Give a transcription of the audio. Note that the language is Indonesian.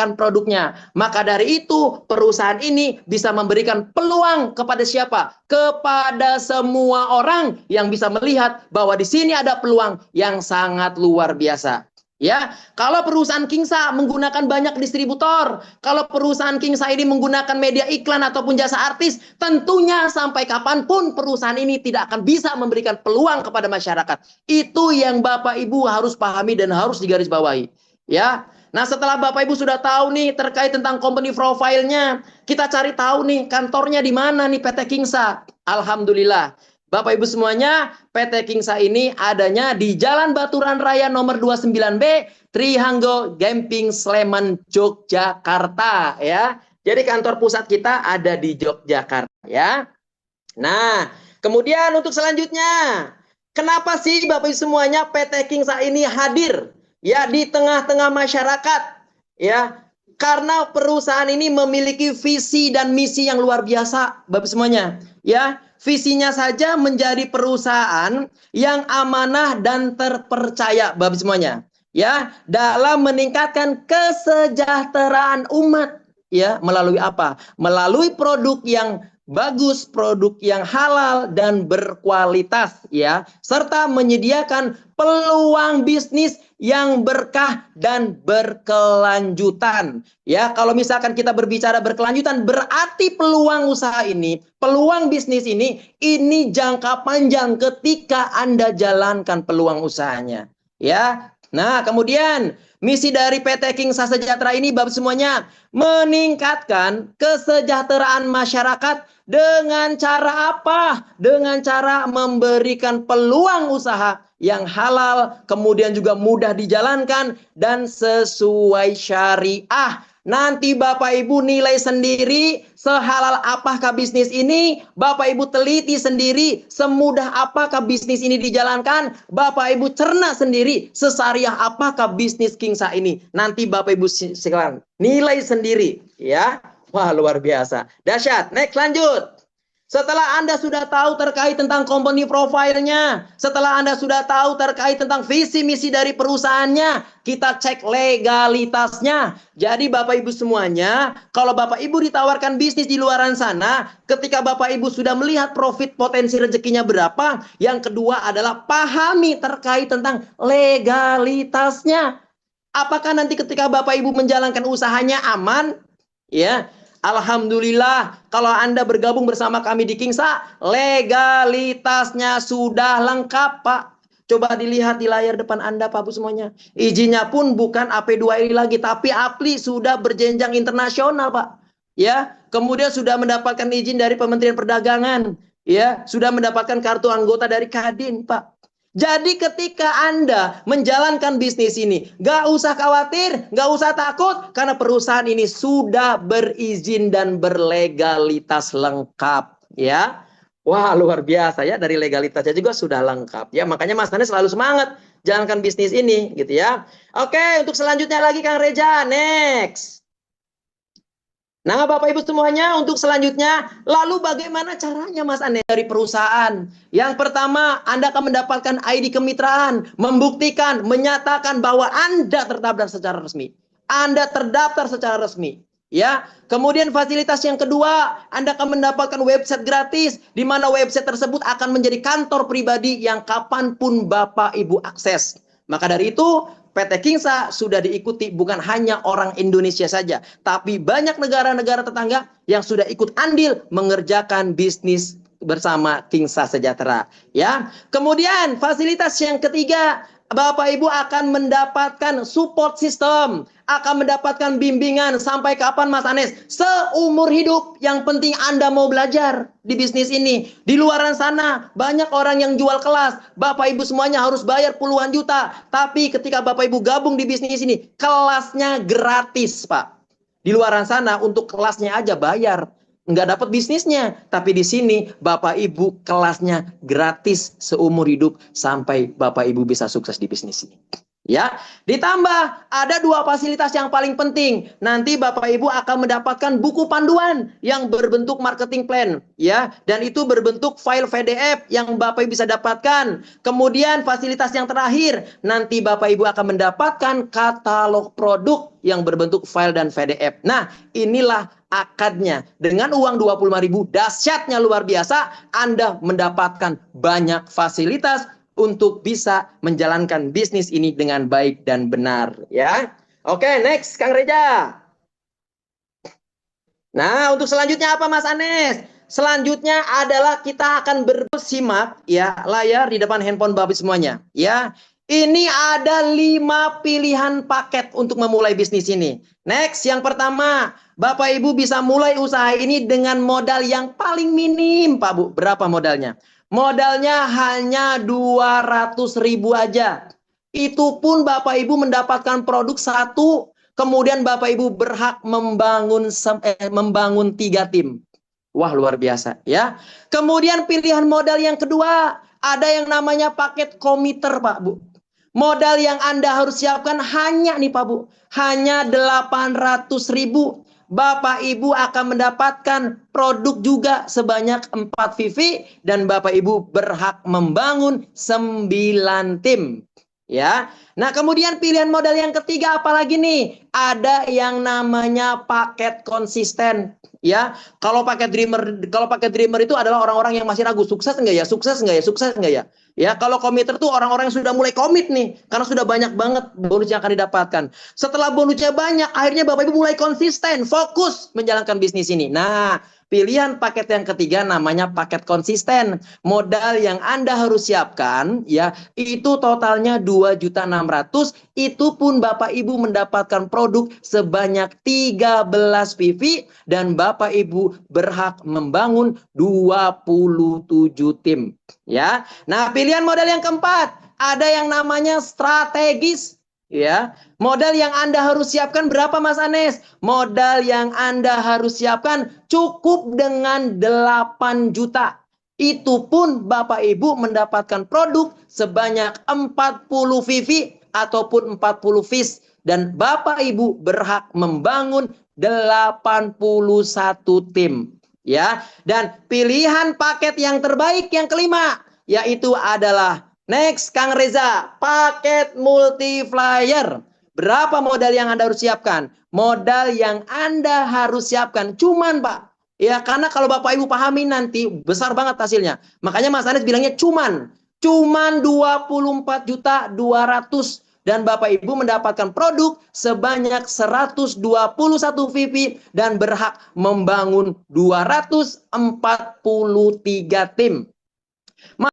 menawarkan produknya. Maka dari itu perusahaan ini bisa memberikan peluang kepada siapa? Kepada semua orang yang bisa melihat bahwa di sini ada peluang yang sangat luar biasa. Ya, kalau perusahaan Kingsa menggunakan banyak distributor, kalau perusahaan Kingsa ini menggunakan media iklan ataupun jasa artis, tentunya sampai kapanpun perusahaan ini tidak akan bisa memberikan peluang kepada masyarakat. Itu yang Bapak Ibu harus pahami dan harus digarisbawahi. Ya, nah setelah Bapak Ibu sudah tahu nih terkait tentang company profile-nya, kita cari tahu nih kantornya di mana nih PT Kingsa. Alhamdulillah. Bapak Ibu semuanya, PT Kingsa ini adanya di Jalan Baturan Raya nomor 29B, Trihanggo, Gemping, Sleman, Yogyakarta ya. Jadi kantor pusat kita ada di Yogyakarta ya. Nah, kemudian untuk selanjutnya, kenapa sih Bapak Ibu semuanya PT Kingsa ini hadir ya di tengah-tengah masyarakat ya? Karena perusahaan ini memiliki visi dan misi yang luar biasa Bapak semuanya ya. Visinya saja menjadi perusahaan yang amanah dan terpercaya Bapak semuanya ya, dalam meningkatkan kesejahteraan umat ya, melalui apa? Melalui produk yang bagus, produk yang halal dan berkualitas ya, serta menyediakan peluang bisnis yang berkah dan berkelanjutan. Ya, kalau misalkan kita berbicara berkelanjutan, berarti peluang usaha ini, peluang bisnis ini jangka panjang ketika Anda jalankan peluang usahanya. Ya. Nah, kemudian misi dari PT Kingsa Sejahtera ini Bapak semuanya meningkatkan kesejahteraan masyarakat dengan cara apa? Dengan cara memberikan peluang usaha yang halal, kemudian juga mudah dijalankan dan sesuai syariah. Nanti Bapak Ibu nilai sendiri sehalal apakah bisnis ini, Bapak Ibu teliti sendiri semudah apakah bisnis ini dijalankan, Bapak Ibu cerna sendiri sesyariah apakah bisnis Kingsa ini. Nanti Bapak Ibu silakan nilai sendiri ya. Wah, luar biasa. Dahsyat. Next, lanjut. Setelah Anda sudah tahu terkait tentang company profile-nya, setelah Anda sudah tahu terkait tentang visi misi dari perusahaannya, kita cek legalitasnya. Jadi Bapak Ibu semuanya, kalau Bapak Ibu ditawarkan bisnis di luaran sana, ketika Bapak Ibu sudah melihat profit potensi rezekinya berapa, yang kedua adalah pahami terkait tentang legalitasnya. Apakah nanti ketika Bapak Ibu menjalankan usahanya aman? Ya, alhamdulillah kalau Anda bergabung bersama kami di Kingsa, legalitasnya sudah lengkap, Pak. Coba dilihat di layar depan Anda, Pak Bu semuanya. Izinnya pun bukan AP2I lagi, tapi APLI sudah berjenjang internasional, Pak. Ya, kemudian sudah mendapatkan izin dari Kementerian Perdagangan, ya, sudah mendapatkan kartu anggota dari Kadin, Pak. Jadi ketika Anda menjalankan bisnis ini, gak usah khawatir, gak usah takut, karena perusahaan ini sudah berizin dan berlegalitas lengkap, ya. Wah, luar biasa ya, dari legalitasnya juga sudah lengkap, ya. Makanya Mas Anies selalu semangat jalankan bisnis ini, gitu ya. Oke, untuk selanjutnya lagi Kang Reja, next. Nah, Bapak Ibu semuanya, untuk selanjutnya, lalu bagaimana caranya Mas Anies dari perusahaan? Yang pertama, Anda akan mendapatkan ID kemitraan, membuktikan, menyatakan bahwa Anda terdaftar secara resmi. Anda terdaftar secara resmi. Ya, kemudian fasilitas yang kedua, Anda akan mendapatkan website gratis, di mana website tersebut akan menjadi kantor pribadi yang kapanpun Bapak Ibu akses. Maka dari itu, PT Kingsa sudah diikuti bukan hanya orang Indonesia saja, tapi banyak negara-negara tetangga yang sudah ikut andil mengerjakan bisnis bersama Kingsa Sejahtera. Ya, kemudian fasilitas yang ketiga, Bapak Ibu akan mendapatkan support system, akan mendapatkan bimbingan sampai kapan Mas Anies? Seumur hidup. Yang penting Anda mau belajar di bisnis ini. Di luaran sana banyak orang yang jual kelas. Bapak Ibu semuanya harus bayar puluhan juta. Tapi ketika Bapak Ibu gabung di bisnis ini, kelasnya gratis, Pak. Di luaran sana untuk kelasnya aja bayar. Nggak dapat bisnisnya, tapi di sini Bapak Ibu kelasnya gratis seumur hidup sampai Bapak Ibu bisa sukses di bisnis ini. Ya, ditambah ada dua fasilitas yang paling penting. Nanti Bapak Ibu akan mendapatkan buku panduan yang berbentuk marketing plan, ya, dan itu berbentuk file PDF yang Bapak Ibu bisa dapatkan. Kemudian fasilitas yang terakhir, nanti Bapak Ibu akan mendapatkan katalog produk yang berbentuk file dan PDF. Nah, inilah akadnya. Dengan uang 25.000, dahsyatnya luar biasa, Anda mendapatkan banyak fasilitas untuk bisa menjalankan bisnis ini dengan baik dan benar, ya. Oke, next Kang Reja. Nah, untuk selanjutnya apa Mas Anes? Selanjutnya adalah kita akan bersimak ya layar di depan handphone Bapak semuanya, ya. Ini ada 5 pilihan paket untuk memulai bisnis ini. Next, yang pertama, Bapak Ibu bisa mulai usaha ini dengan modal yang paling minim, Pak Bu. Berapa modalnya? Modalnya hanya 200.000 aja. Itu pun Bapak Ibu mendapatkan produk satu. Kemudian Bapak Ibu berhak membangun 3 tim. Wah, luar biasa ya. Kemudian pilihan modal yang kedua, ada yang namanya paket komiter, Pak Bu. Modal yang Anda harus siapkan hanya nih Pak Bu, hanya 800.000. Bapak Ibu akan mendapatkan produk juga sebanyak 4 VV dan Bapak Ibu berhak membangun 9 tim. Ya. Nah, kemudian pilihan modal yang ketiga apalagi nih? Ada yang namanya paket konsisten. Ya, kalau paket dreamer itu adalah orang-orang yang masih ragu, sukses enggak ya, sukses enggak ya, sukses enggak ya. Ya, kalau komiter tuh orang-orang yang sudah mulai komit nih, karena sudah banyak banget bonus yang akan didapatkan. Setelah bonusnya banyak, akhirnya Bapak Ibu mulai konsisten, fokus menjalankan bisnis ini. Nah, pilihan paket yang ketiga namanya paket konsisten. Modal yang Anda harus siapkan ya, itu totalnya 2.600.000. Itu pun Bapak Ibu mendapatkan produk sebanyak 13 PV dan Bapak Ibu berhak membangun 27 tim. Ya. Nah, pilihan modal yang keempat, ada yang namanya strategis. Ya, modal yang Anda harus siapkan berapa Mas Anes? Modal yang Anda harus siapkan cukup dengan 8 juta. Itu pun Bapak Ibu mendapatkan produk sebanyak 40 VV ataupun 40 fish dan Bapak Ibu berhak membangun 81 tim. Ya, dan pilihan paket yang terbaik yang kelima yaitu adalah next Kang Reza, paket multiplier. Berapa modal yang Anda harus siapkan? Modal yang Anda harus siapkan cuman Pak. Ya, karena kalau Bapak Ibu pahami nanti besar banget hasilnya. Makanya Mas Anies bilangnya cuman 24.200.000 dan Bapak Ibu mendapatkan produk sebanyak 121 VV dan berhak membangun 243 tim.